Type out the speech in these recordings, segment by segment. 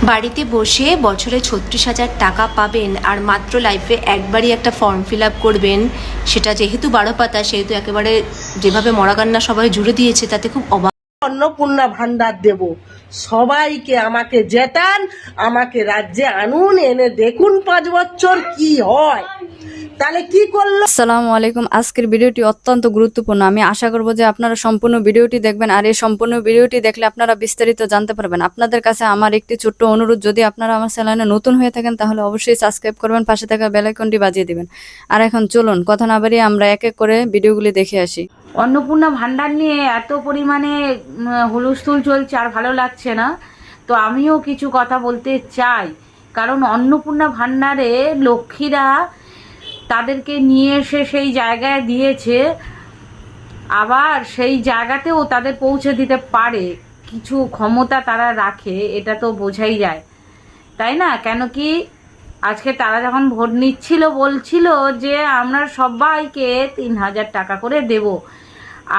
বাড়িতে বসে বছরে ৩৬,০০০ টাকা পাবেন আর মাত্র লাইফে একবারই একটা ফর্ম ফিল আপ করবেন, সেটা যেহেতু ১২ পাতা সেহেতু একেবারে যেভাবে মরাকান্না সবাই জুড়ে দিয়েছে তাতে খুব অবাক। অন্নপূর্ণা ভান্ডার দেব, সবাইকে আমাকে জেতান, আমাকে রাজ্যে আনুন, এনে দেখুন ৫ বছর কি হয়। তাহলে কি করলো? আসসালামু আলাইকুম। আজকের ভিডিওটি অত্যন্ত গুরুত্বপূর্ণ। আমি আশা করব যে আপনারা সম্পূর্ণ ভিডিওটি দেখবেন, আর এই সম্পূর্ণ ভিডিওটি দেখলে আপনারা বিস্তারিত জানতে পারবেন। আপনাদের কাছে আমার একটি ছোট্ট অনুরোধ, যদি আপনারা আমার চ্যানেলে নতুন হয়ে থাকেন তাহলে অবশ্যই সাবস্ক্রাইব করবেন, পাশে থাকা বেল আইকনটি বাজিয়ে দিবেন। আর এখন চলুন কথা না বাড়িয়ে আমরা এক এক করে ভিডিওগুলি দেখে আসি। অন্নপূর্ণা ভান্ডার নিয়ে এত পরিমাণে হুলস্থুল চলছে আর ভালো লাগছে না, তো আমিও কিছু কথা বলতে চাই। কারণ অন্নপূর্ণা ভান্ডারে লক্ষ্মীরা তাদেরকে নিয়ে এসে সেই জায়গায় দিয়েছে, আবার সেই জায়গাতেও তাদের পৌঁছে দিতে পারে, কিছু ক্ষমতা তারা রাখে, এটা তো বোঝাই যায়, তাই না? কেন কি আজকে তারা যখন ভোট নিচ্ছিল বলছিল যে আমরা সবাইকে ৩,০০০ টাকা করে দেব,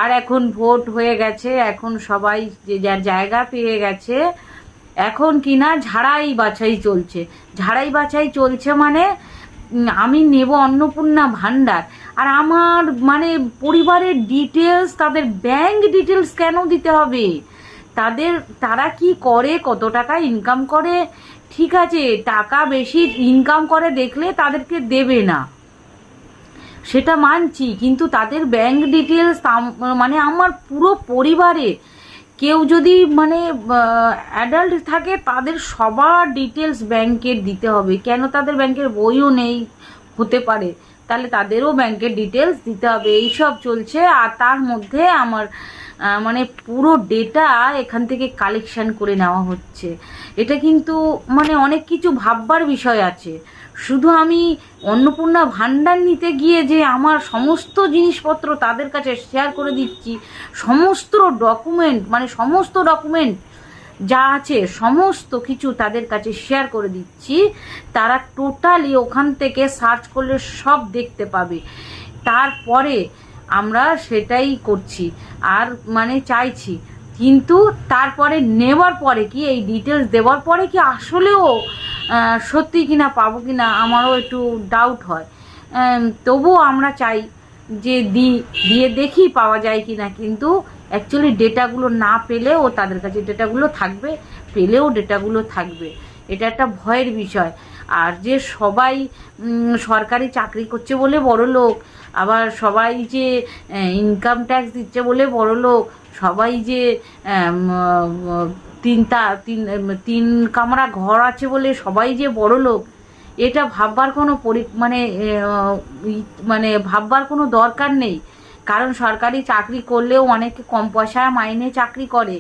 আর এখন ভোট হয়ে গেছে, এখন সবাই যে যার জায়গা পেয়ে গেছে, এখন কিনা ঝাড়াই বাছাই চলছে। ঝাড়াই বাছাই চলছে মানে আমি নেব অন্নপূর্ণা ভান্ডার, আর আমার মানে পরিবারের ডিটেলস, তাদের ব্যাংক ডিটেলস কেন দিতে হবে? তারা কি করে, কত টাকা ইনকাম করে, ঠিক আছে, টাকা বেশি ইনকাম করে দেখলে তাদেরকে দেবে না, সেটা মানছি, কিন্তু তাদের ব্যাংক ডিটেলস মানে আমার পুরো পরিবারে কেউ যদি মানে অ্যাডাল্ট থাকে তাদের সবার ডিটেলস ব্যাংকের দিতে হবে। কেন? তাদের ব্যাংকের বইও নেই, হতে পারে, তাহলে তাদেরও ব্যাংকের ডিটেলস দিতে হবে। এইসব চলছে, আর তার মধ্যে আমার মানে পুরো ডেটা এখান থেকে কালেকশন করে নেওয়া হচ্ছে। এটা কিন্তু মানে অনেক কিছু ভাববার বিষয় আছে। শুধু আমি অন্নপূর্ণা ভান্ডার নিতে গিয়ে যে আমার সমস্ত জিনিসপত্র তাদের কাছে শেয়ার করে দিচ্ছি, সমস্ত ডকুমেন্ট যা আছে সমস্ত কিছু তাদের কাছে শেয়ার করে দিচ্ছি, তারা টোটালি ওখান থেকে সার্চ করলে সব দেখতে পাবে। তারপরে আমরা সেটাই করছি আর মানে চাইছি, কিন্তু তারপরে নেওয়ার পরে কি, এই ডিটেলস দেওয়ার পরে কি আসলেও সত্যি কিনা পাবো কিনা আমারও একটু ডাউট হয়। তবুও আমরা চাই যে দিয়ে দেখি পাওয়া যায় কিনা, কিন্তু অ্যাকচুয়ালি ডেটাগুলো না পেলেও তাদের কাছে ডেটাগুলো থাকবে, পেলেও ডেটাগুলো থাকবে। এটা একটা ভয়ের বিষয়। আর যে সবাই সরকারি চাকরি করছে বলে বড় লোক, আবার সবাই যে ইনকাম ট্যাক্স দিচ্ছে বলে বড় লোক, সবাই যে তিন কামরা ঘর আছে বলে সবাই যে বড় লোক, এটা ভাববার কোনো ভাববার কোনো দরকার নেই। কারণ সরকারি চাকরি করলেও অনেকে কম পয়সায় মাইনে চাকরি করে,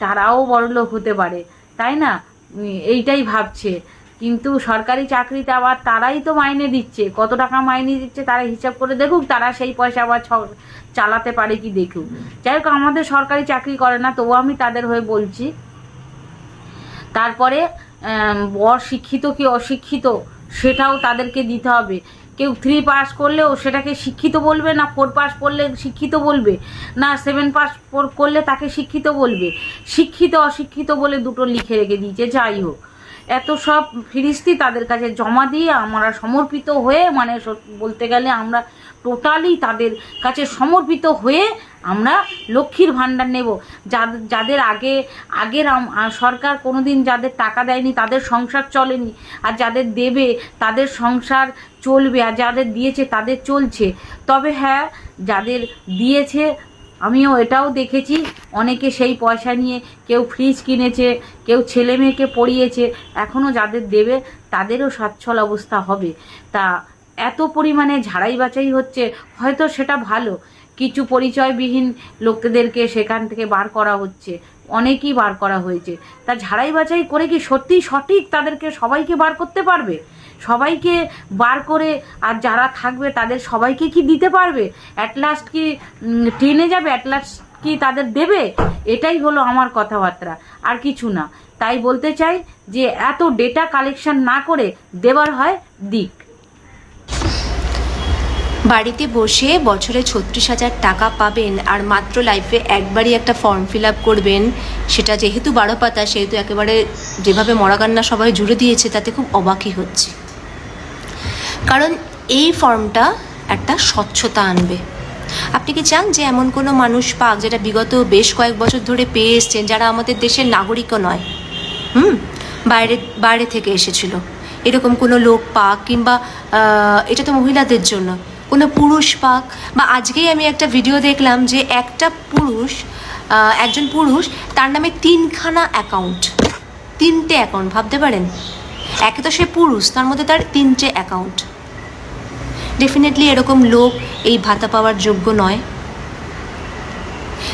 তারাও বড়লোক হতে পারে, তাই না? এইটাই ভাবছে, কিন্তু সরকারি চাকরিতে আবার তারাই তো মাইনে দিচ্ছে, কত টাকা মাইনে দিচ্ছে তারা হিসাব করে দেখুক, তারা সেই পয়সা আবার চালাতে পারে কি দেখুক। যাই হোক, আমাদের সরকারি চাকরি করে না, তবুও আমি তাদের হয়ে বলছি। তারপরে বড় শিক্ষিত কি অশিক্ষিত সেটাও তাদেরকে দিতে হবে। কেউ 3 পাস করলেও সেটাকে শিক্ষিত বলবে না, 4 পাস করলে শিক্ষিত বলবে না, 7 পাস করলে তাকে শিক্ষিত বলবে। শিক্ষিত অশিক্ষিত বলে দুটো লিখে রেখে দিয়েছে। যাই হোক, এত সব ফিরিস্তি তাদের কাছে জমা দিয়ে আমরা সমর্পিত হয়ে, মানে বলতে গেলে আমরা টোটালি তাদের কাছে সমর্পিত হয়ে আমরা লক্ষ্মীর ভাণ্ডার নেব। যাদের আগের সরকার কোনোদিন যাদের টাকা দেয়নি তাদের সংসার চলেনি, আর যাদের দেবে তাদের সংসার চলবে, আর যাদের দিয়েছে তাদের চলছে। তবে হ্যাঁ, যাদের দিয়েছে আমিও এটাও দেখেছি, অনেকে সেই পয়সা নিয়ে কেউ ফ্রিজ কিনেছে, কেউ ছেলে মেয়েকে পড়িয়েছে, এখনও যাদের দেবে তাদেরও সচ্ছল অবস্থা হবে। তা এত পরিমাণে ঝাড়াই বাছাই হচ্ছে, হয়তো সেটা ভালো, কিছু পরিচয়বিহীন লোকদেরকে সেখান থেকে বার করা হচ্ছে, অনেকেই বার করা হয়েছে। তা ঝাড়াই বাছাই করে কি সত্যিই সঠিক তাদেরকে সবাইকে বার করতে পারবে? সবাইকে বার করে আর যারা থাকবে তাদের সবাইকে কি দিতে পারবে? অ্যাটলাস্ট কি টেনে যাবে? অ্যাটলাস্ট কি তাদের দেবে? এটাই হলো আমার কথাবার্তা, আর কিছু না। তাই বলতে চাই যে এত ডেটা কালেকশন না করে দেওয়ার হয় দিক। বাড়িতে বসে বছরে 36,000 টাকা পাবেন আর মাত্র লাইফে একবারই একটা ফর্ম ফিল আপ করবেন, সেটা যেহেতু 12 পাতা সেহেতু একেবারে যেভাবে মরাকান্না সবাই জুড়ে দিয়েছে তাতে খুব অবাকই হচ্ছে। কারণ এই ফর্মটা একটা স্বচ্ছতা আনবে। আপনি কি চান যে এমন কোনো মানুষ পাক যেটা বিগত বেশ কয়েক বছর ধরে পেয়ে এসছেন, যারা আমাদের দেশের নাগরিকও নয়, বাইরে থেকে এসেছিল, এরকম কোনো লোক পাক, কিংবা এটা তো মহিলাদের জন্য কোনো পুরুষ পাক, বা আজকেই আমি একটা ভিডিও দেখলাম যে একজন পুরুষ তার নামে 3খানা অ্যাকাউন্ট, 3টে অ্যাকাউন্ট, ভাবতে পারেন? একে তো সে পুরুষ, তার মধ্যে তার 3টে অ্যাকাউন্ট। ডেফিনেটলি এরকম লোক এই ভাতা পাওয়ার যোগ্য নয়।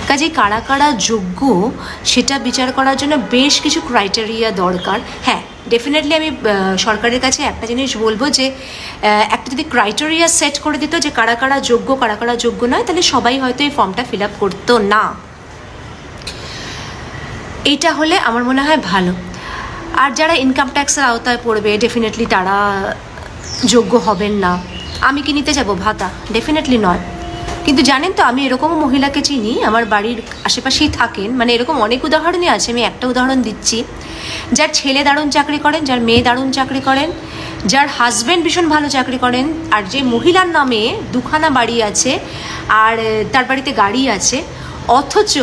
কাজেই কারা কারা যোগ্য সেটা বিচার করার জন্য বেশ কিছু ক্রাইটেরিয়া দরকার। হ্যাঁ, ডেফিনেটলি আমি সরকারের কাছে একটা জিনিস বলবো যে একটা যদি ক্রাইটেরিয়া সেট করে দিত যে কারা কারা যোগ্য কারা কারা যোগ্য নয়, তাহলে সবাই হয়তো এই ফর্মটা ফিল আপ করতো না। এইটা হলে আমার মনে হয় ভালো। আর যারা ইনকাম ট্যাক্সের আওতায় পড়বে ডেফিনেটলি তারা যোগ্য হবেন না। আমি কি নিতে যাবো ভাতা? ডেফিনেটলি নয়। কিন্তু জানেন তো, আমি এরকমও মহিলাকে চিনি, আমার বাড়ির আশেপাশেই থাকেন, মানে এরকম অনেক উদাহরণই আছে, আমি একটা উদাহরণ দিচ্ছি। যার ছেলে দারুণ চাকরি করেন, যার মেয়ে দারুণ চাকরি করেন, যার হাজব্যান্ড ভীষণ ভালো চাকরি করেন, আর যে মহিলার নামে 2খানা বাড়ি আছে আর তার বাড়িতে গাড়ি আছে, অথচ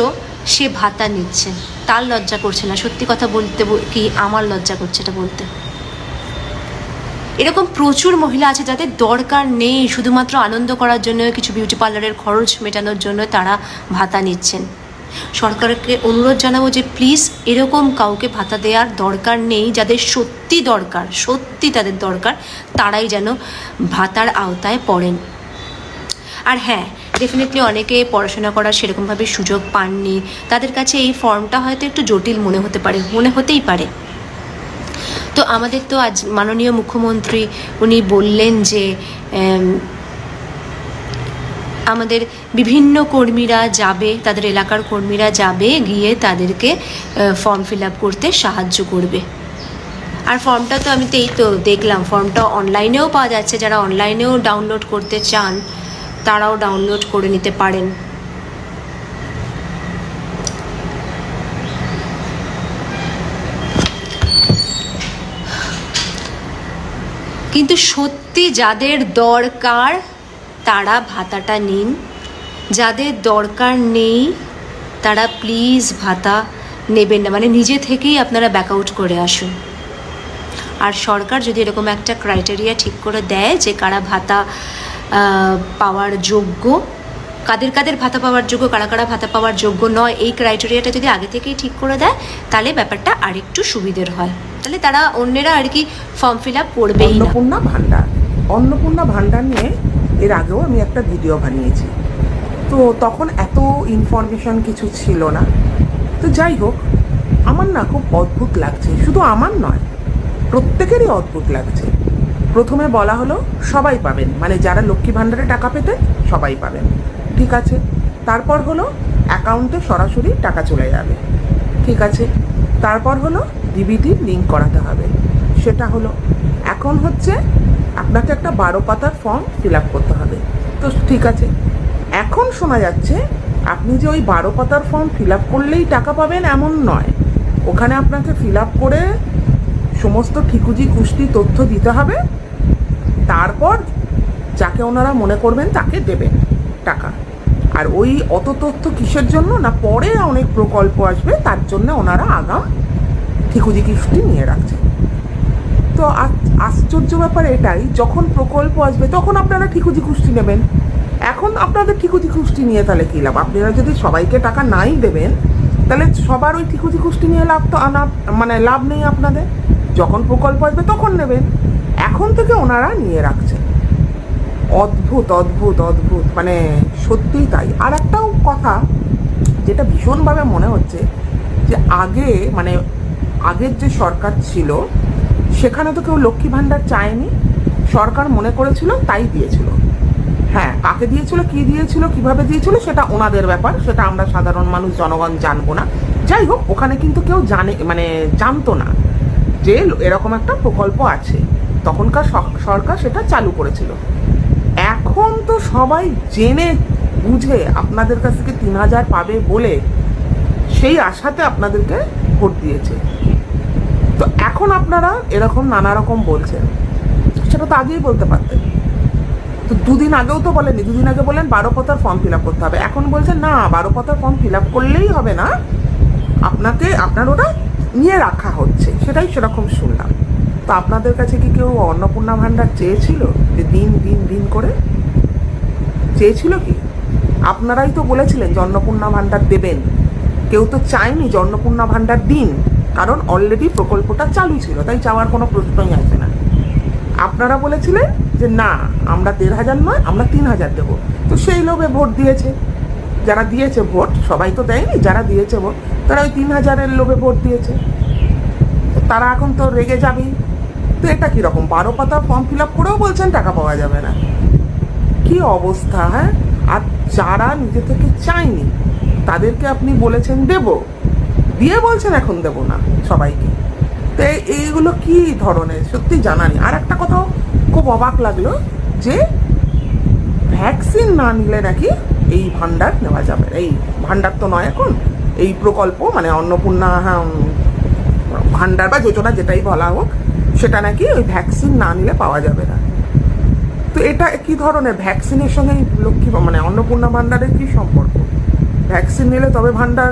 সে ভাতা নিচ্ছে, তার লজ্জা করছে না। সত্যি কথা বলতে কি আমার লজ্জা করছে এটা বলতে। এরকম প্রচুর মহিলা আছে যাদের দরকার নেই, শুধুমাত্র আনন্দ করার জন্য, কিছু বিউটি পার্লারের খরচ মেটানোর জন্য তারা ভাতা নিচ্ছেন। সরকারকে অনুরোধ জানাবো যে প্লিজ এরকম কাউকে ভাতা দেওয়ার দরকার নেই। যাদের সত্যি দরকার, সত্যি তাদের দরকার, তারাই যেন ভাতার আওতায় পড়েন। আর হ্যাঁ, ডেফিনেটলি অনেকে পড়াশোনা করার সেরকমভাবে সুযোগ পাননি, তাদের কাছে এই ফর্মটা হয়তো একটু জটিল মনে হতেই পারে। তো আমাদের তো আজ মাননীয় মুখ্যমন্ত্রী উনি বললেন যে আমাদের বিভিন্ন কর্মীরা যাবে, তাদের এলাকার কর্মীরা যাবে, গিয়ে তাদেরকে ফর্ম ফিল আপ করতে সাহায্য করবে। আর ফর্মটা তো আমি তো এই তো দেখলাম, ফর্মটা অনলাইনেও পাওয়া যাচ্ছে, যারা অনলাইনেও ডাউনলোড করতে চান তারাও ডাউনলোড করে নিতে পারেন। কিন্তু সত্যি যাদের দরকার তারা ভাতাটা নিন, যাদের দরকার নেই তারা প্লিজ ভাতা নেবেন না, মানে নিজে থেকেই আপনারা ব্যাক আউট করে আসুন। আর সরকার যদি এরকম একটা ক্রাইটেরিয়া ঠিক করে দেয় যে কারা ভাতা পাওয়ার যোগ্য, কাদের ভাতা পাওয়ার যোগ্য, কারা কারা ভাতা পাওয়ার যোগ্য নয়, এই ক্রাইটেরিয়াটা যদি আগে থেকেই ঠিক করে দেয় তাহলে ব্যাপারটা আরেকটু সুবিধের হয়, তাহলে তারা অন্যেরা আর কি ফর্ম ফিল আপ করবেই না। অন্নপূর্ণা ভান্ডার নিয়ে এর আগেও আমি একটা ভিডিও বানিয়েছি, তো তখন এত ইনফরমেশন কিছু ছিল না। তো যাই হোক, আমার না খুব অদ্ভুত লাগছে, শুধু আমার নয় প্রত্যেকেরই অদ্ভুত লাগছে। প্রথমে বলা হলো সবাই পাবেন, মানে যারা লক্ষ্মী ভান্ডারে টাকা পেতেন সবাই পাবেন, ঠিক আছে। তারপর হলো অ্যাকাউন্টে সরাসরি টাকা চলে যাবে, ঠিক আছে। তারপর হলো ডিবিটি লিঙ্ক করাতে হবে, সেটা হলো। এখন হচ্ছে আপনাকে একটা 12 পাতার ফর্ম ফিল আপ করতে হবে, তো ঠিক আছে। এখন শোনা যাচ্ছে আপনি যে ওই 12 পাতার ফর্ম ফিল আপ করলেই টাকা পাবেন এমন নয়, ওখানে আপনাকে ফিল আপ করে সমস্ত ঠিকুজি কুষ্টি তথ্য দিতে হবে, তারপর যাকে ওনারা মনে করবেন তাকে দেবেন টাকা। আর ওই অত তথ্য কিসের জন্য না, পরে অনেক প্রকল্প আসবে তার জন্য ওনারা আগাম ঠিকুজি কুষ্টি নিয়ে রাখছেন। তো আশ্চর্য ব্যাপার এটাই, যখন প্রকল্প আসবে তখন আপনারা ঠিকুজি কুষ্টি নেবেন। এখন আপনাদের ঠিকুজি কুষ্টি নিয়ে তাহলে কী লাভ? আপনারা যদি সবাইকে টাকা নাই দেবেন তাহলে সবার ওই ঠিকুজি কুষ্টি নিয়ে লাভ তো মানে লাভ নেই আপনাদের। যখন প্রকল্প আসবে তখন নেবেন, এখন থেকে ওনারা নিয়ে রাখছেন। অদ্ভুত অদ্ভুত অদ্ভুত, মানে সত্যিই তাই। আর একটাও কথা যেটা ভীষণভাবে মনে হচ্ছে যে আগে, মানে আগের যে সরকার ছিল সেখানে তো কেউ লক্ষ্মী ভাণ্ডার চায়নি, সরকার মনে করেছিল তাই দিয়েছিল। হ্যাঁ, কাকে দিয়েছিল, কি দিয়েছিল, কিভাবে দিয়েছিল সেটা ওনাদের ব্যাপার, সেটা আমরা সাধারণ মানুষ জনগণ জানবো না। যাই হোক, ওখানে কিন্তু কেউ জানতো না যে এরকম একটা প্রকল্প আছে, তখনকার সরকার সেটা চালু করেছিল। এখন তখন তো সবাই জেনে বুঝে আপনাদের কাছ থেকে 3,000 পাবে বলে সেই আশাতে আপনাদেরকে ভোট দিয়েছে। তো এখন আপনারা এরকম নানা রকম বলছেন, সেটা তো আগেই বলতে পারতেন। তো দুদিন আগেও তো বলেনি, দুদিন আগে বলেন 12 পাতার ফর্ম ফিল আপ করতে হবে, এখন বলছেন না 12 পাতার ফর্ম ফিল আপ করলেই হবে না, আপনার ওটা নিয়ে রাখা হচ্ছে, সেটাই সেরকম শুনলাম। তো আপনাদের কাছে কি কেউ অন্নপূর্ণা ভাণ্ডার চেয়েছিল যে দিন দিন দিন করে চেয়েছিল কি? আপনারাই তো বলেছিলেন যে অন্নপূর্ণা ভাণ্ডার দেবেন, কেউ তো চায়নি যে অন্নপূর্ণা ভাণ্ডার দিন, কারণ অলরেডি প্রকল্পটা চালু ছিল, তাই চাওয়ার কোনো প্রশ্নই আসে না। আপনারা বলেছিলেন যে না আমরা 1,500 নয় আমরা 3,000 দেবো, তো সেই লোভে ভোট দিয়েছে যারা দিয়েছে ভোট, সবাই তো দেয়নি, যারা দিয়েছে ভোট তারা ওই 3,000-এর লোভে ভোট দিয়েছে, তারা এখন তো রেগে যাবেই। তো এটা কীরকম 12 পাতা ফর্ম ফিল আপ করেও বলছেন টাকা পাওয়া যাবে না, কি অবস্থা! হ্যাঁ, আর যারা নিজে থেকে চায়নি তাদেরকে আপনি বলেছেন দেব, দিয়ে বলছেন এখন দেব না সবাইকে। তো এইগুলো কি ধরনের সত্যি জানা নেই। আর একটা কথাও খুব অবাক লাগলো যে ভ্যাকসিন না নিলে নাকি এই ভাণ্ডার নেওয়া যাবে, এই ভাণ্ডার তো নয় এখন, এই প্রকল্প মানে অন্নপূর্ণা ভাণ্ডার বা যোজনা যেটাই বলা হোক, সেটা নাকি ওই ভ্যাকসিন না নিলে পাওয়া যাবে না। তো এটা কি ধরনের ভ্যাকসিনের সঙ্গে লক্ষ্মী মানে অন্নপূর্ণা ভাণ্ডারের কি সম্পর্ক? ভ্যাকসিন নিলে তবে ভাণ্ডার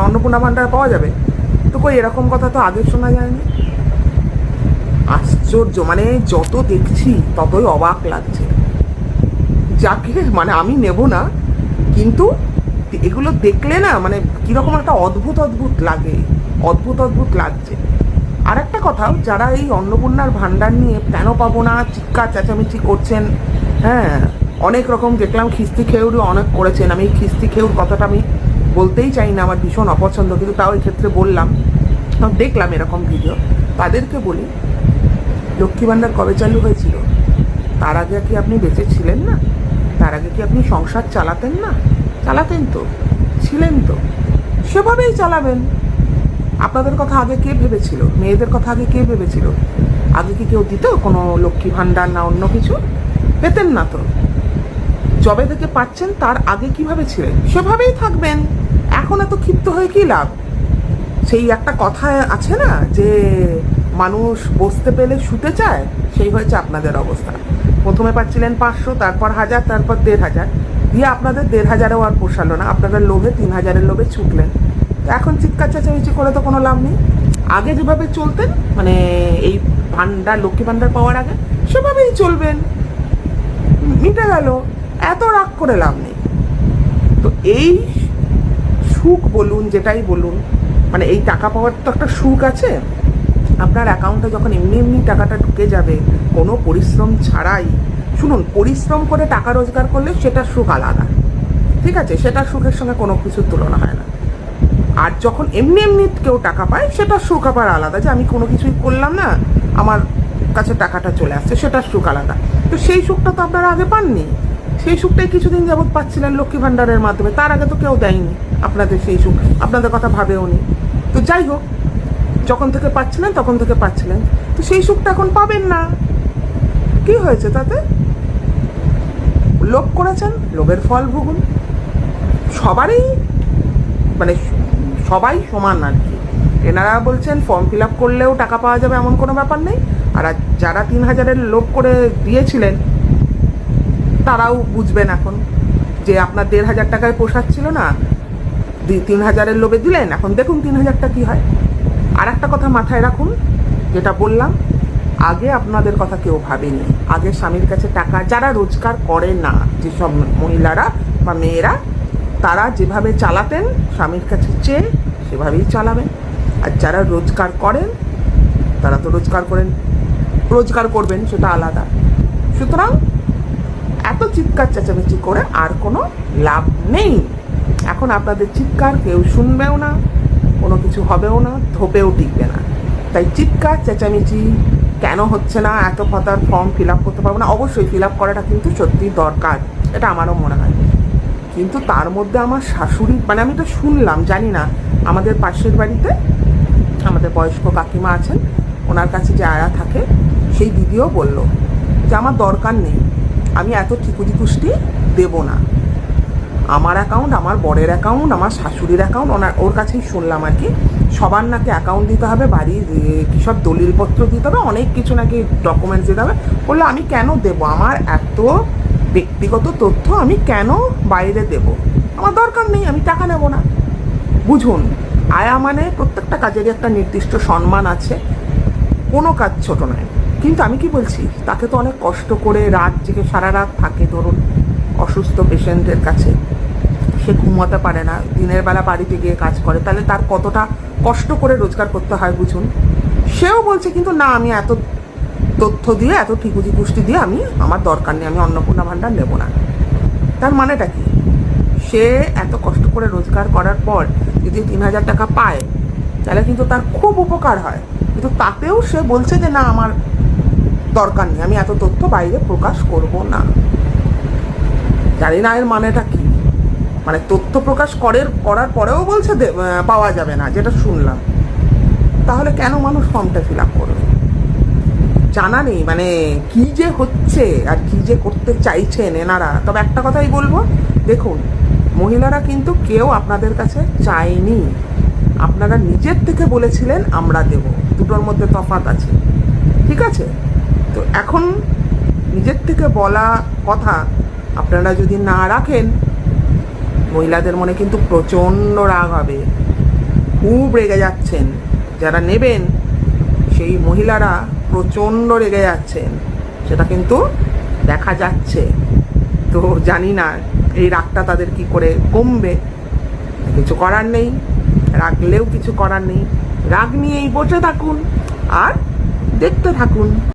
অন্নপূর্ণা ভাণ্ডার পাওয়া যাবে? তো কই এরকম কথা তো আগে শোনা যায়নি। আশ্চর্য, মানে যত দেখছি ততই অবাক লাগছে। যাকে মানে আমি নেব না, কিন্তু এগুলো দেখলে না মানে কিরকম একটা অদ্ভুত অদ্ভুত লাগে, অদ্ভুত অদ্ভুত লাগছে। আর একটা কথা, যারা এই অন্নপূর্ণার ভাণ্ডার নিয়ে কেন পাবো না চিৎকার চেঁচামেচি করছেন, হ্যাঁ অনেক রকম দেখলাম, খিস্তি খেউরও অনেক করেছেন। আমি খিস্তি খেউর কথাটা আমি বলতেই চাই না, আমার ভীষণ অপছন্দ, কিন্তু তাও এই ক্ষেত্রে বললাম, দেখলাম এরকম ভিডিও। তাদেরকে বলি, লক্ষ্মী ভাণ্ডার কবে চালু হয়েছিল? তার আগে কি আপনি বেঁচে ছিলেন না? তার আগে কি আপনি সংসার চালাতেন না? চালাতেন তো, ছিলেন তো, সেভাবেই চালাবেন। আপনাদের কথা আগে কে ভেবেছিল? মেয়েদের কথা আগে কে ভেবেছিল? আগে কি কেউ দিত কোনো লক্ষ্মী ভাণ্ডার না অন্য কিছু? পেতেন না তো। জবে থেকে পাচ্ছেন তার আগে কিভাবে ছিলেন সেভাবেই থাকবেন। এখন এত ক্ষিপ্ত হয়ে কি লাভ? সেই একটা কথা আছে না যে মানুষ বসতে পেলে শুতে চায়, সেই হয়েছে আপনাদের অবস্থা। প্রথমে পাচ্ছিলেন 500, তারপর 1000, তারপর 1,500, দিয়ে আপনাদের 1,500-ও আর পোষালো না, আপনাদের লোভে 3,000-এর লোভে ছুটলেন। এখন চিৎকার চেঁচামেচি করে তো কোনো লাভ নেই। আগে যেভাবে চলতেন মানে এই ভাণ্ডার লক্ষ্মী ভাণ্ডার পাওয়ার আগে, সেভাবেই চলবেন, মিটে গেল, এত রাগ করে লাভ নেই। তো এই সুখ বলুন যেটাই বলুন, মানে এই টাকা পাওয়ার তো একটা সুখ আছে। আপনার অ্যাকাউন্টে যখন এমনি এমনি টাকাটা ঢুকে যাবে কোনো পরিশ্রম ছাড়াই, শুনুন পরিশ্রম করে টাকা রোজগার করলে সেটার সুখ আলাদা, ঠিক আছে, সেটার সুখের সঙ্গে কোনো কিছুর তুলনা হয় না। আর যখন এমনি এমনি কেউ টাকা পায় সেটার সুখ আবার আলাদা, যে আমি কোনো কিছুই করলাম না আমার কাছে টাকাটা চলে আসছে, সেটার সুখ আলাদা। তো সেই সুখটা তো আপনারা আগে পাননি, সেই সুখটাই কিছুদিন যাবৎ পাচ্ছিলেন লক্ষ্মী ভাণ্ডারের মাধ্যমে, তার আগে তো কেউ দেয়নি আপনাদের সেই সুখ, আপনাদের কথা ভাবেও নি। তো যাই হোক, যখন থেকে পাচ্ছিলেন তখন থেকে পাচ্ছিলেন, তো সেই সুখটা এখন পাবেন না। কি হয়েছে তাতে? লোভ করেছেন, লোভের ফল ভুগুন। সবারই মানে সবাই সমান আর কি। এনারা বলছেন ফর্ম ফিল আপ করলেও টাকা পাওয়া যাবে এমন কোনো ব্যাপার নেই, আর যারা 3,000-এর লোভ করে দিয়েছিলেন তারাও বুঝবেন এখন যে আপনার 1,500 টাকায় পোষাচ্ছিল না, 3,000-এর লোভে দিলেন, এখন দেখুন 3,000টা কি হয়। আর একটা কথা মাথায় রাখুন, যেটা বললাম, আগে আপনাদের কথা কেউ ভাবেনি। আগে স্বামীর কাছে টাকা যারা রোজগার করে না, যেসব মহিলারা বা মেয়েরা, তারা যেভাবে চালাতেন স্বামীর কাছে চেয়ে সেভাবেই চালাবেন। আর যারা রোজগার করেন তারা তো রোজগার করবেন, সেটা আলাদা। সুতরাং এত চিৎকার চেঁচামেচি করে আর কোনো লাভ নেই। এখন আপনাদের চিৎকার কেউ শুনবেও না, কোনো কিছু হবেও না, ধোপেও টিকবে না। তাই চিৎকার চেঁচামেচি কেন হচ্ছে না, এত পাতার ফর্ম ফিল আপ করতে পারবো না, অবশ্যই ফিল আপ করাটা কিন্তু সত্যিই দরকার, এটা আমারও মনে হয়। কিন্তু তার মধ্যে আমার শাশুড়ি, মানে আমি তো শুনলাম, জানি না, আমাদের পাশের বাড়িতে আমাদের বয়স্ক কাকিমা আছেন, ওনার কাছে যে আয়া থাকে সেই দিদিও বলল যে আমার দরকার নেই, আমি এত ঠিকুজি তুষ্টি দেবো না। আমার অ্যাকাউন্ট, আমার বরের অ্যাকাউন্ট, আমার শাশুড়ির অ্যাকাউন্ট, ওর কাছেই শুনলাম আর কি সবার নাকি অ্যাকাউন্ট দিতে হবে, বাড়ির কী সব দলিলপত্র দিতে হবে, অনেক কিছু নাকি ডকুমেন্টস দিতে হবে। বললো আমি কেন দেবো, আমার এত ব্যক্তিগত তথ্য আমি কেন বাইরে দেব, আমার দরকার নেই, আমি টাকা নেব না। বুঝুন, আয়া মানে প্রত্যেকটা কাজেরই একটা নির্দিষ্ট সম্মান আছে, কোনো কাজ ছোট নয়। কিন্তু আমি কি বলছি, তাকে তো অনেক কষ্ট করে রাত জেগে সারা রাত থাকে, ধরুন অসুস্থ পেশেন্টের কাছে, সে ঘুমাতে পারে না, দিনের বেলা বাড়িতে গিয়ে কাজ করে, তাহলে তার কতটা কষ্ট করে রোজগার করতে হয় বুঝুন। সেও বলছে কিন্তু না, আমি এত তথ্য দিয়ে, এত ঠিকুজি পুষ্টি দিয়ে আমি, আমার দরকার নেই, আমি অন্নপূর্ণা ভাণ্ডার নেব না। তার মানেটা কি, সে এত কষ্ট করে রোজগার করার পর যদি 3,000 টাকা পায় তাহলে কিন্তু তার খুব উপকার হয়, কিন্তু তাতেও সে বলছে যে না, আমার দরকার নেই, আমি এত তথ্য বাইরে প্রকাশ করব না। জানি না এর মানেটা কি, মানে তথ্য প্রকাশ করার পরেও বলছে পাওয়া যাবে না, যেটা শুনলাম। তাহলে কেন মানুষ ফর্মটা ফিল আপ করবে? জানা নেই মানে কি যে হচ্ছে আর কি যে করতে চাইছেন এনারা। তবে একটা কথাই বলবো, দেখুন মহিলারা কিন্তু কেউ আপনাদের কাছে চায়নি, আপনারা নিজের থেকে বলেছিলেন আমরা দেব, দুটোর মধ্যে তফাৎ আছে, ঠিক আছে? তো এখন নিজের থেকে বলা কথা আপনারা যদি না রাখেন, মহিলাদের মনে কিন্তু প্রচণ্ড রাগ হবে, খুব রেগে যাচ্ছেন। যারা নেবেন সেই মহিলারা প্রচণ্ড রেগে যাচ্ছেন, সেটা কিন্তু দেখা যাচ্ছে। তো জানি না এই রাগটা তাদের কি করে কমবে, কিছু করার নেই, রাগলেও কিছু করার নেই, রাগ নিয়েই বসে থাকুন আর দেখতে থাকুন।